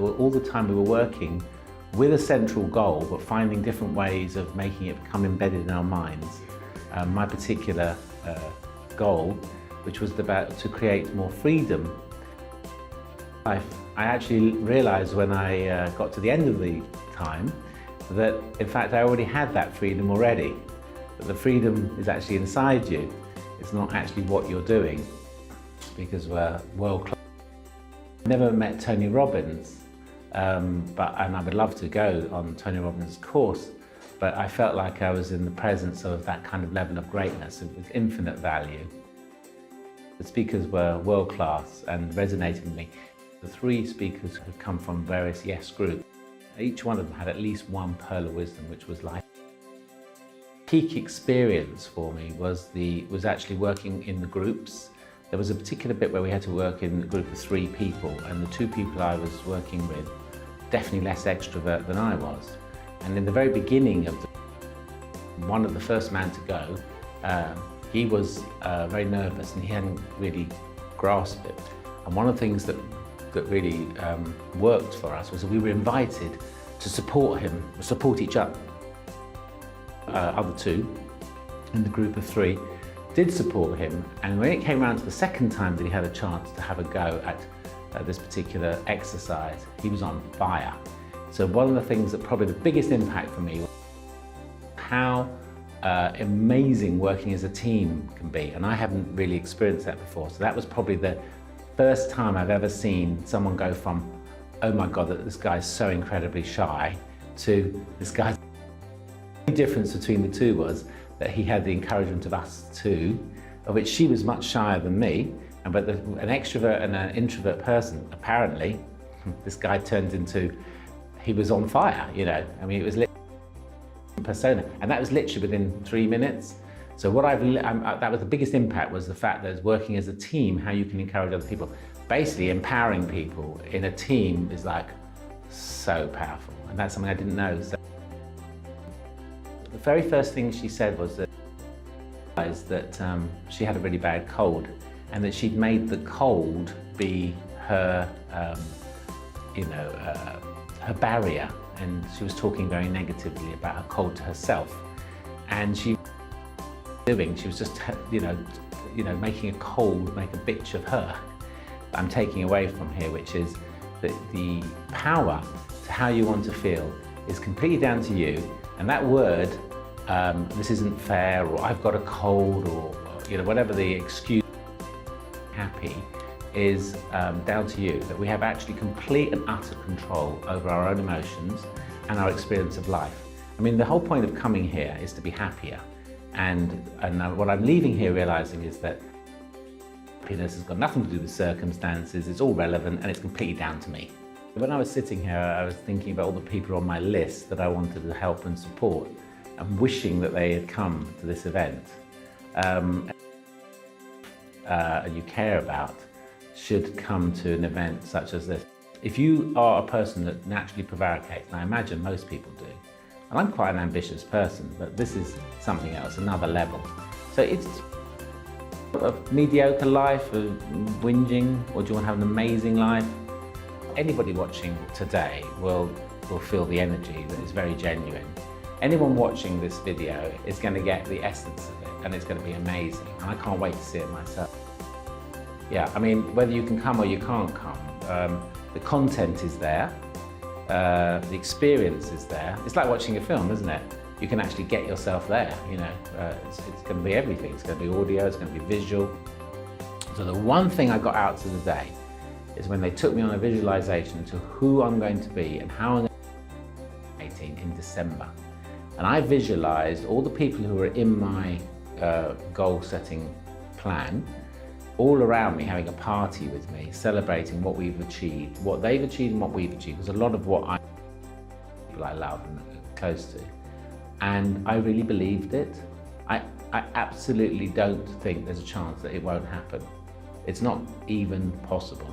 all the time we were working with a central goal, but finding different ways of making it become embedded in our minds. My particular goal, which was to create more freedom. I actually realized when I got to the end of the time that in fact I already had that freedom already. That the freedom is actually inside you. It's not actually what you're doing, because we're world class. I never met Tony Robbins, and I would love to go on Tony Robbins' course, but I felt like I was in the presence of that kind of level of greatness with infinite value. The speakers were world class and resonated with me. The 3 speakers had come from various Yes groups. Each one of them had at least one pearl of wisdom, which was life. Peak experience for me was actually working in the groups. There was a particular bit where we had to work in a group of 3 people, and the 2 people I was working with, definitely less extrovert than I was. And in the very beginning of one of the first man to go, he was very nervous and he hadn't really grasped it. And one of the things that really worked for us was that we were invited to support him, support each other. Other 2 in the group of 3 did support him, and when it came around to the second time that he had a chance to have a go at this particular exercise, he was on fire. So one of the things that probably the biggest impact for me was how amazing working as a team can be, and I haven't really experienced that before. So that was probably the first time I've ever seen someone go from, oh my God, this guy's so incredibly shy, to this guy's. The difference between the 2 was that he had the encouragement of us 2, of which she was much shyer than me, but an extrovert and an introvert person, apparently, this guy turned into, he was on fire, you know. I mean, it was literally persona, and that was literally within 3 minutes. So what that was the biggest impact, was the fact that working as a team, how you can encourage other people. Basically, empowering people in a team is like so powerful, and that's something I didn't know. So the very first thing she said was that she had a really bad cold, and that she'd made the cold be her, her barrier, and she was talking very negatively about her cold to herself, and she was just making a cold make a bitch of her. I'm taking away from here, which is that the power to how you want to feel is completely down to you. And that word, this isn't fair, or I've got a cold, or whatever the excuse, happy, is down to you. That we have actually complete and utter control over our own emotions and our experience of life. I mean, the whole point of coming here is to be happier. And what I'm leaving here realizing is that happiness has got nothing to do with circumstances, it's all relevant, and it's completely down to me. When I was sitting here, I was thinking about all the people on my list that I wanted to help and support, and wishing that they had come to this event. You care about should come to an event such as this. If you are a person that naturally prevaricates, and I imagine most people do, and I'm quite an ambitious person, but this is something else, another level. So it's a mediocre life of whinging, or do you want to have an amazing life? Anybody watching today will feel the energy that is very genuine. Anyone watching this video is going to get the essence of it, and it's going to be amazing, and I can't wait to see it myself. Yeah, I mean, whether you can come or you can't come, the content is there, the experience is there. It's like watching a film, isn't it? You can actually get yourself there, it's going to be everything. It's going to be audio, it's going to be visual. So the one thing I got out of the day is when they took me on a visualization to who I'm going to be and how I'm going to be in December. And I visualized all the people who were in my goal-setting plan, all around me, having a party with me, celebrating what we've achieved, what they've achieved and what we've achieved. Because a lot of what people I love and are close to. And I really believed it. I absolutely don't think there's a chance that it won't happen. It's not even possible.